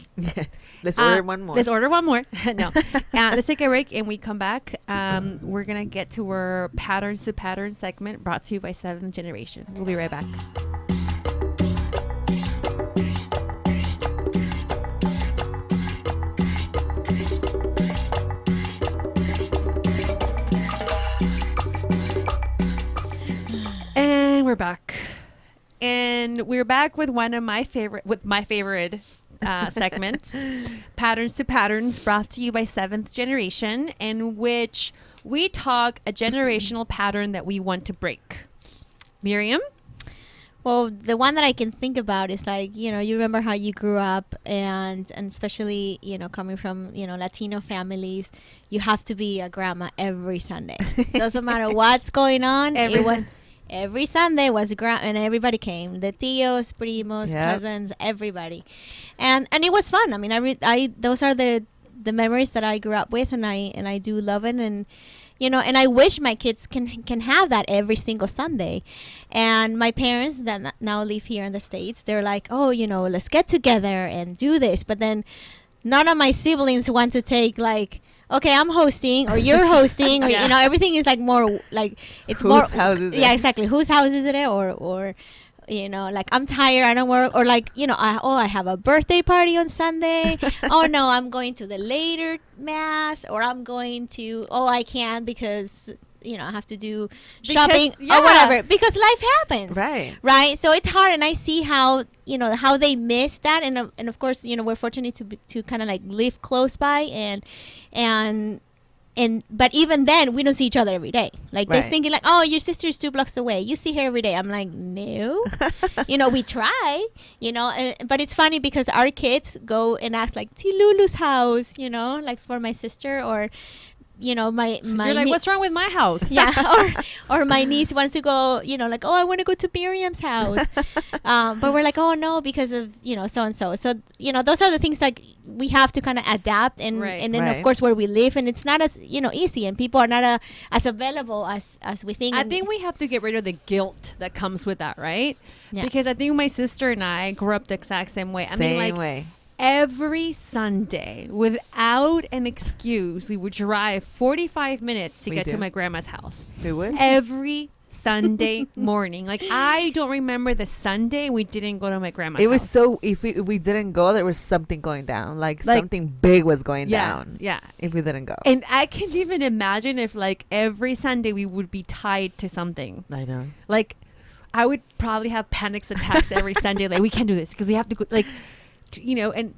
Let's order one more. Let's order one more. No. Let's take a break, and we come back. We're going to get to our Patterns to Patterns segment brought to you by 7th Generation. We'll be right back. And we're back. And we're back with my favorite segments, Patterns to Patterns, brought to you by 7th Generation, in which we talk a generational pattern that we want to break. Miriam? Well, the one that I can think about is like, you know, you remember how you grew up, and especially, you know, coming from, you know, Latino families, you have to be a grandma every Sunday. Doesn't matter what's going on. Every Sunday was and everybody came. The tios, primos, cousins, everybody. And it was fun. I mean, those are the memories that I grew up with, and I do love it. And, you know, and I wish my kids can have that every single Sunday. And my parents that now live here in the States, they're like, oh, you know, let's get together and do this. But then none of my siblings want to take, like, okay, I'm hosting or you're hosting, or you know, everything is like more like it's more. Whose house is it? Yeah, exactly. Whose house is it? Or you know, like, I'm tired, I don't work, or like, you know, I have a birthday party on Sunday. Oh no, I'm going to the later mass, or I'm going to I can't because, you know, I have to do shopping or whatever, because life happens. Right. So it's hard, and I see how, you know, how they miss that, and of course, you know, we're fortunate to kind of like live close by, and but even then we don't see each other every day. Like, they're thinking like, oh, your sister's 2 blocks away, you see her every day. I'm like, no. You know, we try, you know, but it's funny because our kids go and ask like, to Lulu's house, you know, like for my sister, or, you know, my you're like, what's wrong with my house? Yeah. or my niece wants to go, you know, like, oh, I want to go to Miriam's house. But we're like, oh no, because of, you know, so and so. So, you know, those are the things like we have to kind of adapt, and then of course where we live, and it's not as, you know, easy, and people are not as available as we think. I think we have to get rid of the guilt that comes with that, right? Yeah. Because I think my sister and I grew up the exact same way. Same way. Every Sunday, without an excuse, we would drive 45 minutes to get to my grandma's house. We would? Every Sunday morning. Like, I don't remember the Sunday we didn't go to my grandma's house. It was so, if we didn't go, there was something going down. Like something big was going down. Yeah. If we didn't go. And I can't even imagine if, like, every Sunday we would be tied to something. I know. Like, I would probably have panic attacks every Sunday. Like, we can't do this because we have to go, like, you know, and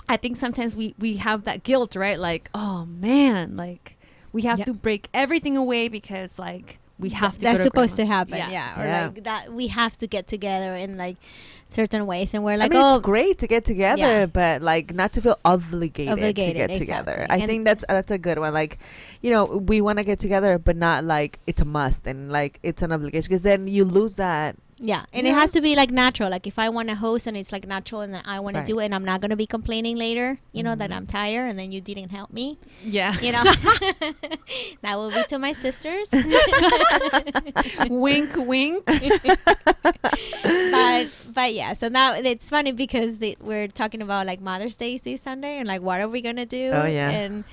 I think sometimes we have that guilt, right? Like, oh man, like we have to break everything away because like we have to. That's go to supposed grandma. to happen, or like that we have to get together in like certain ways, and we're like, it's great to get together, but like not to feel obligated to get together. I think that's a good one. Like, you know, we want to get together, but not like it's a must and like it's an obligation, because then you lose that. Yeah, and it has to be like natural. Like if I want to host and it's like natural, and then I want to do it, and I'm not gonna be complaining later, you know, that I'm tired, and then you didn't help me. Yeah, you know, that will be to my sisters. Wink, wink. But yeah, so now it's funny because we're talking about like Mother's Day this Sunday, and like what are we gonna do? Oh yeah, and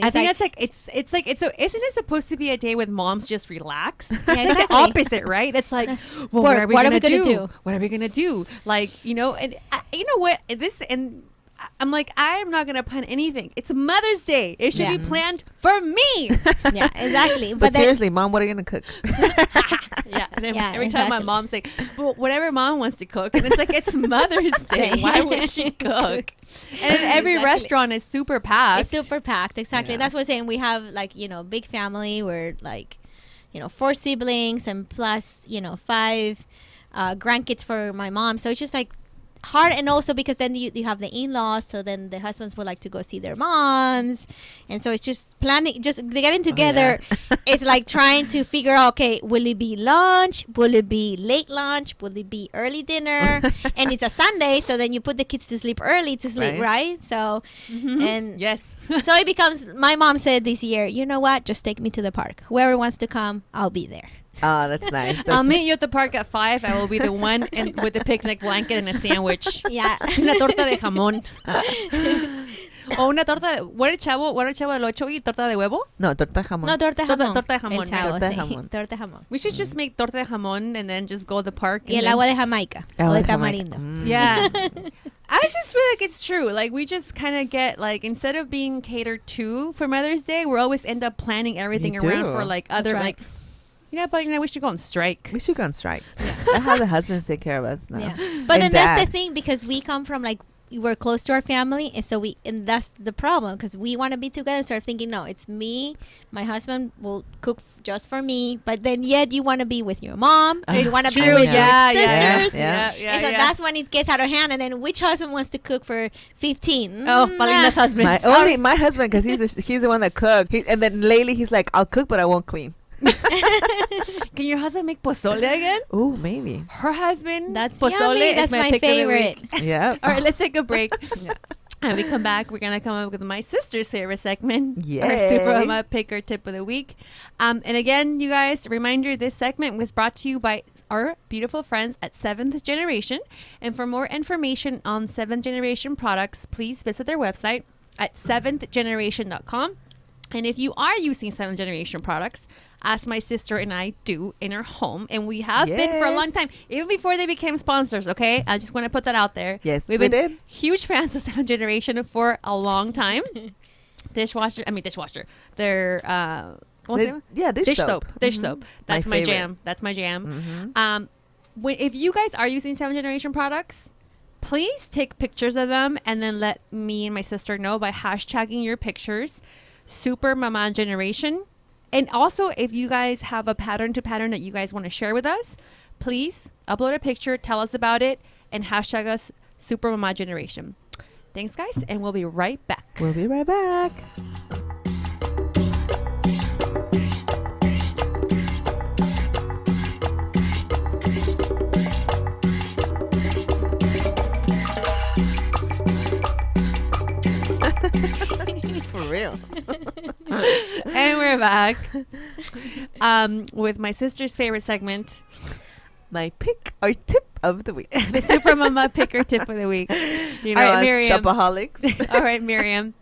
I think that's like it's like so isn't it supposed to be a day when moms just relax? Yeah, exactly. It's the opposite, right? It's like, well, what are we gonna do? What are we gonna do? Like, you know, and you know what? I'm like, I'm not gonna plan anything. It's Mother's Day. It should be planned for me. Yeah, exactly. But seriously, Mom, what are you gonna cook? And then every time my mom's like, well, whatever Mom wants to cook, and it's like, it's Mother's Day. Why would she cook? And every restaurant is super packed. It's super packed, exactly. That's what I'm saying. We have like, you know, big family. We're like, you know, 4 siblings and plus, you know, 5 grandkids for my mom. So it's just like hard, and also because then you have the in-laws, so then the husbands would like to go see their moms, and so it's just planning, just getting together. It's like trying to figure out, okay, will it be lunch, will it be late lunch, will it be early dinner? And it's a Sunday, so then you put the kids to sleep early to sleep, right? So and so it becomes, my mom said this year, you know what, just take me to the park, whoever wants to come, I'll be there. Oh, that's nice. I'll meet you at the park at 5. I will be the one with the picnic blanket and a sandwich. Yeah. Una torta de jamón. O una torta de... What did Chavo del Ocho eat? ¿Torta de huevo? No, torta de jamón. No, torta de jamón. Torta de jamón. Torta de jamón. Torta de jamón. We should just make torta de jamón and then just go to the park. Y el agua de Jamaica. O de tamarindo. Yeah. I just feel like it's true. Like, we just kind of get, like, instead of being catered to for Mother's Day, we always end up planning everything around for, like, other, like... Yeah, but you know, we should go on strike. We should go on strike. I have the husbands take care of us now. Yeah. But then that's the thing, because we come from like, we're close to our family, and so and that's the problem, because we want to be together and start thinking, no, it's me, my husband will cook just for me, but then yet you want to be with your mom, or you want to be with your sisters. And so that's when it gets out of hand, and then which husband wants to cook for 15? Oh, Paulina's husband. My husband, because he's the one that cooked. And then lately he's like, I'll cook, but I won't clean. Can your husband make pozole again? Ooh, maybe. Her husband, that's pozole yummy. That's is my favorite. Yeah. All right, let's take a break. And we come back, we're going to come up with my sister's favorite segment. Our Super Mama Pick or Tip of the Week. And again, you guys, reminder, this segment was brought to you by our beautiful friends at 7th Generation. And for more information on 7th Generation products, please visit their website at 7thgeneration.com. And if you are using 7th Generation products, as my sister and I do in our home, and we have been for a long time, even before they became sponsors, okay? I just want to put that out there. Yes, we've been huge fans of 7th Generation for a long time. Dishwasher. Their, dish soap. Dish soap. That's my jam. That's my jam. If you guys are using 7th Generation products, please take pictures of them and then let me and my sister know by hashtagging your pictures, Super Mamás Generation. And also, if you guys have a pattern that you guys want to share with us, please upload a picture, tell us about it, and hashtag us Super Mamás Generation. Thanks, guys, and we'll be right back. We'll be right back. For real. And we're back with my sister's favorite segment, my pick or tip of the week. The Super Mama Pick or Tip of the Week. You know, all right, Miriam. Shopaholics. All right, Miriam.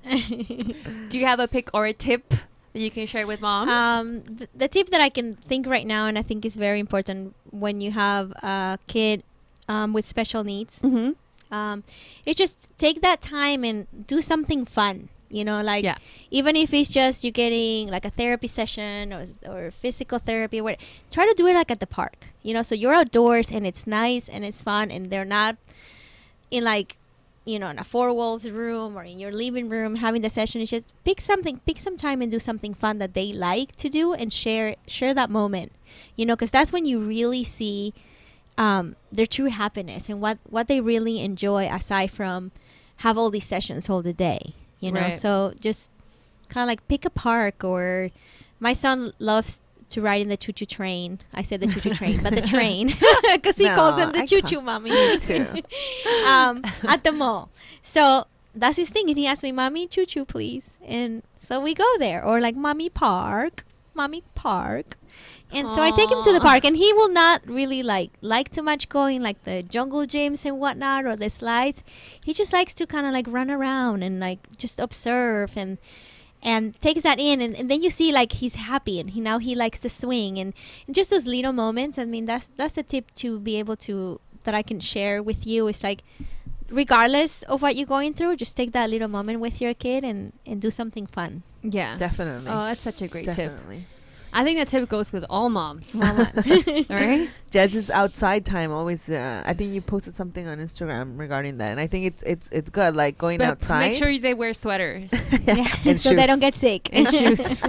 Do you have a pick or a tip that you can share with moms? The tip that I can think right now, and I think is very important when you have a kid with special needs, it's just take that time and do something fun. You know, like even if it's just you're getting like a therapy session or physical therapy, try to do it like at the park. You know, so you're outdoors and it's nice and it's fun, and they're not in like in a four walls room or in your living room having the session. It's just pick some time and do something fun that they like to do and share that moment, because that's when you really see their true happiness and what they really enjoy aside from have all these sessions all the day, Right. So just kind of like pick a park. Or my son loves to ride in the choo-choo train. I said the choo-choo train, but the train, because he calls them the choo-choo mommy. too. At the mall. So that's his thing. And he asked me, Mommy, choo-choo, please. And so we go there. Or like, Mommy Park. And so I take him to the park, and he will not really like too much going like the jungle gyms and whatnot or the slides. He just likes to kind of like run around and like just observe and takes that in, and then you see like he's happy, and now he likes to swing and just those little moments. I mean, that's a tip to be able to that I can share with you. It's like, regardless of what you're going through, just take that little moment with your kid and do something fun. Yeah, definitely. Oh, that's such a great Definitely. tip. I think that tip goes with all moms. All right. Judge's outside time always. I think you posted something on Instagram regarding that, and I think it's good, like going outside. Make sure they wear sweaters. Yeah, And so they don't get sick. And shoes.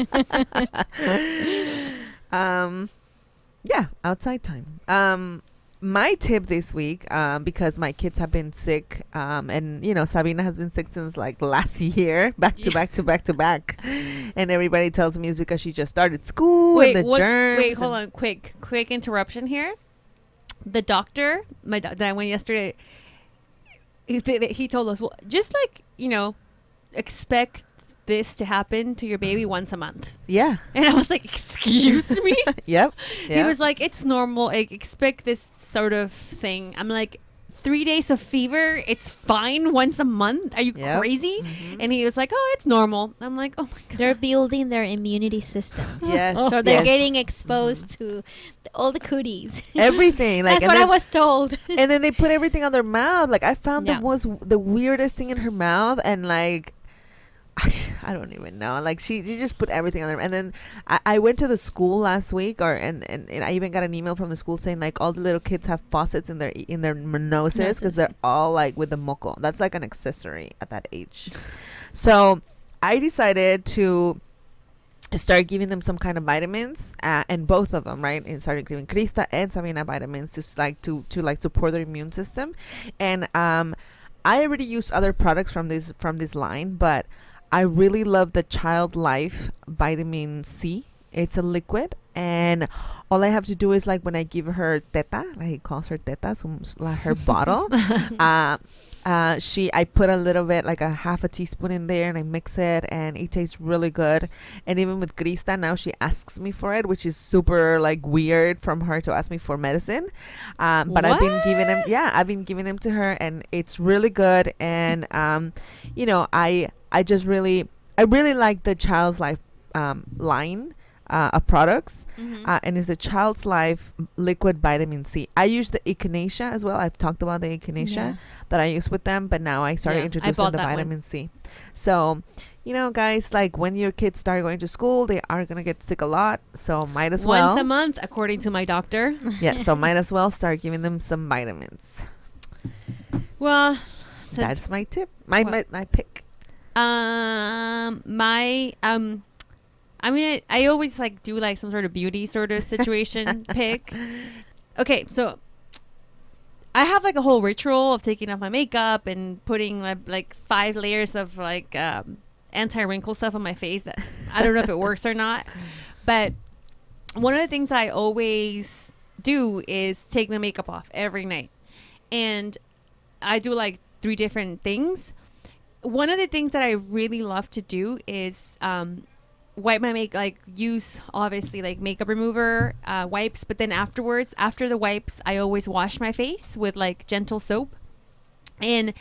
Yeah, outside time. My tip this week, because my kids have been sick, and Sabina has been sick since like last year, back to back, and everybody tells me it's because she just started school. Wait, and the germs. Wait, hold on, quick interruption here. The doctor, that I went yesterday, he told us, well, just like expect this to happen to your baby once a month. Yeah. And I was like, excuse me? Yep. He was like, it's normal. Like, expect this sort of thing. I'm like, 3 days of fever, it's fine once a month? Are you crazy? Mm-hmm. And he was like, oh, it's normal. I'm like, oh my God. They're building their immunity system. Yes. So they're getting exposed to all the cooties. Everything. Like, That's what I was told. And then they put everything on their mouth. Like, I found the weirdest thing in her mouth, and like, I don't even know. Like, she just put everything on there. And then I went to the school last week, and I even got an email from the school saying like all the little kids have faucets in their noses because they're all like with the moco. That's like an accessory at that age. So I decided to start giving them some kind of vitamins, and both of them, right? And started giving Krista and Sabina vitamins to support their immune system. And I already use other products from this line, but I really love the Child Life vitamin C. It's a liquid, and all I have to do is like when I give her teta, like he calls her teta, her bottle. I put a little bit, like a half a teaspoon in there, and I mix it, and it tastes really good. And even with Krista now, she asks me for it, which is super like weird from her to ask me for medicine. But I've been giving them to her, and it's really good. And I really like the Child's Life line of products, and it's a Child's Life liquid vitamin C. I use the echinacea as well. I've talked about the echinacea that I use with them, but now I started introducing the vitamin C. So, guys, like when your kids start going to school, they are gonna get sick a lot. So might as well once a month, according to my doctor. Yeah. So might as well start giving them some vitamins. Well, that's my tip. My pick. I mean, I always like do like some sort of beauty sort of situation pick. Okay, so I have like a whole ritual of taking off my makeup and putting like 5 layers of like anti-wrinkle stuff on my face that I don't know if it works or not. But one of the things I always do is take my makeup off every night. And I do like 3 different things. One of the things that I really love to do is wipe my makeup, like use obviously like makeup remover wipes, but then afterwards, after the wipes, I always wash my face with like gentle soap, and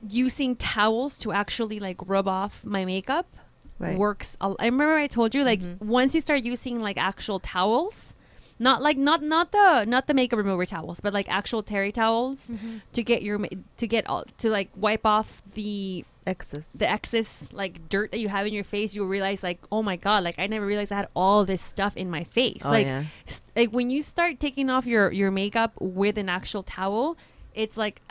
using towels to actually like rub off my makeup works. I remember I told you like once you start using like actual towels, not the makeup remover towels, but like actual terry towels to like wipe off the excess like dirt that you have in your face, you will realize like, oh my God, like I never realized I had all this stuff in my face. Like when you start taking off your makeup with an actual towel, it's like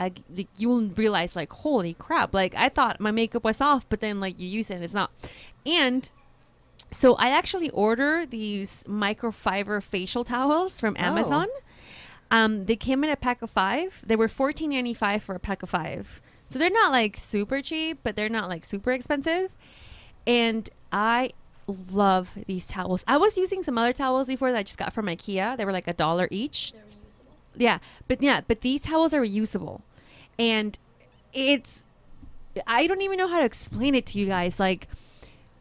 you'll realize like, holy crap, like I thought my makeup was off, but then like you use it and it's not. And so I actually order these microfiber facial towels from Amazon. They came in a pack of 5. They were $14.95 for a pack of 5. So they're not like super cheap, but they're not like super expensive. And I love these towels. I was using some other towels before that I just got from IKEA. They were like $1 each. They're reusable. But these towels are reusable. And I don't even know how to explain it to you guys. Like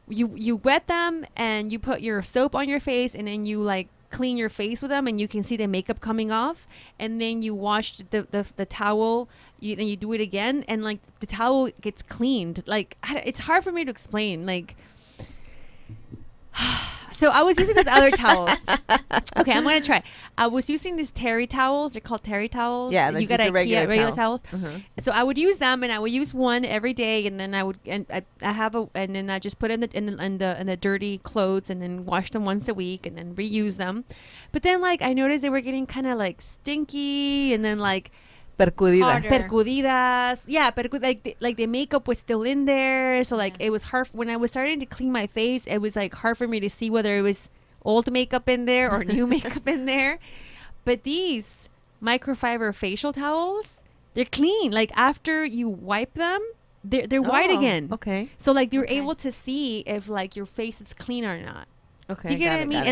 you wet them and you put your soap on your face and then you like clean your face with them and you can see the makeup coming off, and then you wash the towel, and you do it again, and like the towel gets cleaned. Like it's hard for me to explain. Like so I was using these other towels. Okay, I'm gonna try. I was using these terry towels. They're called terry towels. Yeah, you got IKEA regular towels. Mm-hmm. So I would use them, and I would use one every day, and then I then I just put in the dirty clothes, and then wash them once a week, and then reuse them. But then like I noticed they were getting kind of like stinky, and then like percudidas. Yeah, but like the makeup was still in there, so like it was hard when I was starting to clean my face. It was like hard for me to see whether it was old makeup in there or new makeup in there. But these microfiber facial towels, they're clean. Like after you wipe them, they're white again. Okay. So like you're able to see if like your face is clean or not. Okay. Do you get what I mean?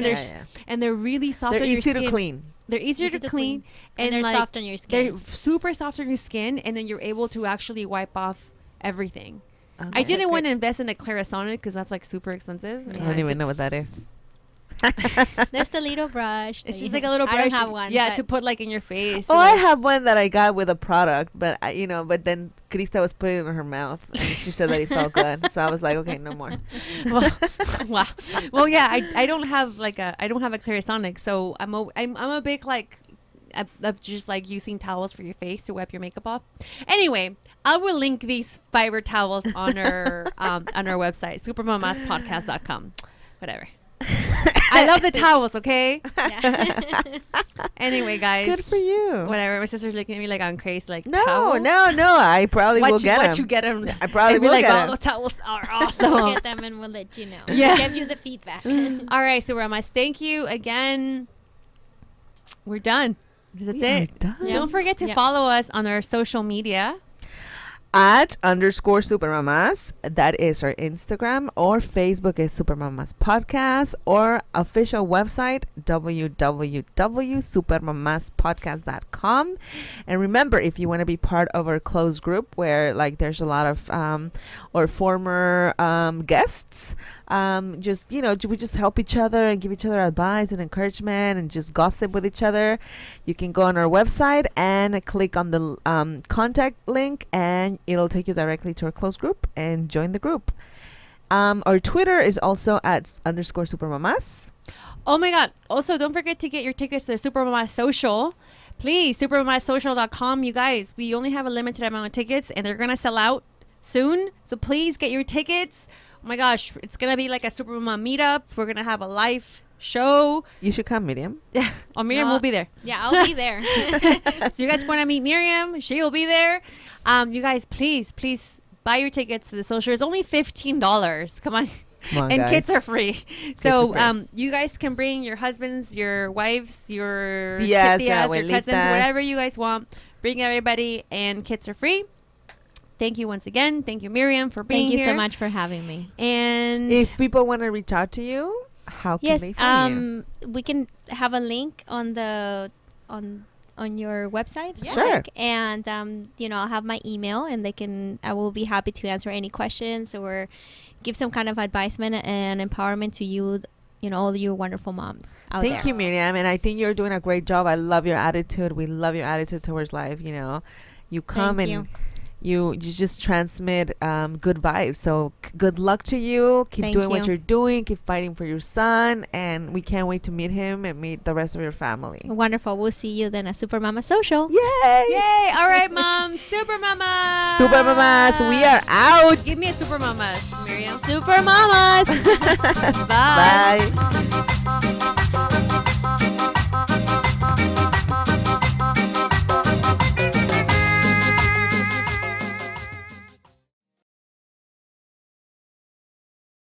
And they're really soft on your skin. They're easy to clean. They're easier to clean. And they're like, soft on your skin. They're super soft on your skin, and then you're able to actually wipe off everything. Okay. I didn't want to invest in a Clarisonic because that's like super expensive. I don't even know what that is. There's the little brush. It's just like a little brush. I don't have one. Yeah, to put like in your face. Oh, I have one that I got with a product, but but then Krista was putting it in her mouth, and she said that it felt good. So I was like, okay, no more. Wow. Well, yeah, I don't have a Clarisonic, so I'm a big like of just like using towels for your face to wipe your makeup off. Anyway, I will link these fiber towels on our website, supermamaspodcast.com. Whatever. I love the towels, okay? Yeah. Anyway, guys. Good for you. Whatever. My sister's looking at me like I'm crazy. Like, no. I probably will get them. Once you get them, I probably will get them. Those towels are awesome. We'll get them and we'll let you know. Yeah. We'll give you the feedback. All right, so Ramas, thank you again. We're done. That's it. Done. Yeah. Don't forget to follow us on our social media. @_Super Mamás. That is our Instagram, or Facebook is Super Mamás Podcast, or official website www.supermamaspodcast.com. And remember, if you want to be part of our closed group where like there's a lot of or former guests, just we just help each other and give each other advice and encouragement and just gossip with each other. You can go on our website and click on the contact link, and it'll take you directly to our closed group and join the group. Our Twitter is also @_Super Mamás. Oh my God. Also, don't forget to get your tickets to Super Mamás Social. Please, supermamassocial.com. You guys, we only have a limited amount of tickets and they're going to sell out soon. So please get your tickets. Oh my gosh, it's going to be like a Super Mama meetup. We're going to have a live show. You should come, Miriam. Oh, Miriam will be there. Yeah, I'll be there. So you guys want to meet Miriam? She will be there. You guys, please buy your tickets to the social. It's only $15. Come on. And guys. Kids are free. So you guys can bring your husbands, your wives, your tias, your cousins, whatever you guys want. Bring everybody, and kids are free. Thank you once again. Thank you, Miriam, for being here. Thank you so much for having me. And if people want to reach out to you, how can they find you? We can have a link on the on your website. Yeah. Sure. And I'll have my email, and I will be happy to answer any questions or give some kind of advisement and empowerment to you, all you wonderful moms out there. Thank you, Miriam. And I think you're doing a great job. I love your attitude. We love your attitude towards life. You come you just transmit good vibes. So good luck to you. Keep doing what you're doing. Keep fighting for your son. And we can't wait to meet him and meet the rest of your family. Wonderful. We'll see you then at Super Mama Social. Yay! Yay! All right, Mom. Super Mamas. Super Mamas. We are out. Give me a Super Mamas, Miriam. Super Mamas. Bye. Bye.